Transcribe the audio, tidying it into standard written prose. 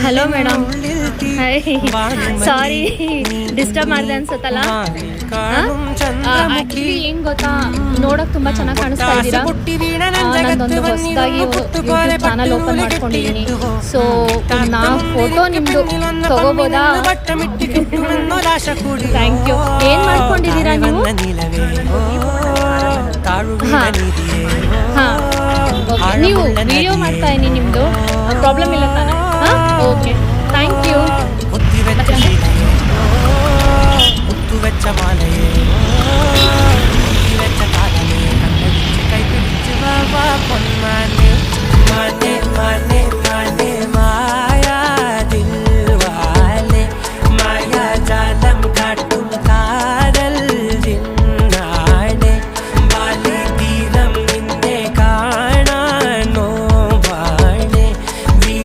Hello madam. ಸಾರಿ disturb ಮಾಡಿದೆ ಅನ್ಸುತ್ತಲ್ಲ. Actually ಏನು ಗೊತ್ತಾ, ನೋಡೋಕೆ ತುಂಬ ಚೆನ್ನಾಗಿ ಕಾಣಿಸ್ತಾ ಇದ್ದೀರಾ. ನಾನೊಂದು ಹೊಸದಾಗಿ ಯೂಟ್ಯೂಬ್ ಚಾನಲ್ ಓಪನ್ ಮಾಡ್ಕೊಂಡಿದ್ದೀನಿ. ಸೊ ನಾ ಫೋಟೋ ನಿಮ್ಮದು ತಗೋಬೋದಾ? Thank you. ಏನು ಮಾಡ್ಕೊಂಡಿದ್ದೀರಾ ನೀವು? ಹಾಂ ಓಕೆ. ನೀವು ವಿಡಿಯೋ ಮಾಡ್ತಾ ಇದ್ದೀನಿ, ನಿಮ್ಮದು ಪ್ರಾಬ್ಲಮ್ ಇಲ್ಲ ತಾನೆ? ಹಾಂ ಓಕೆ, ಥ್ಯಾಂಕ್ ಯು.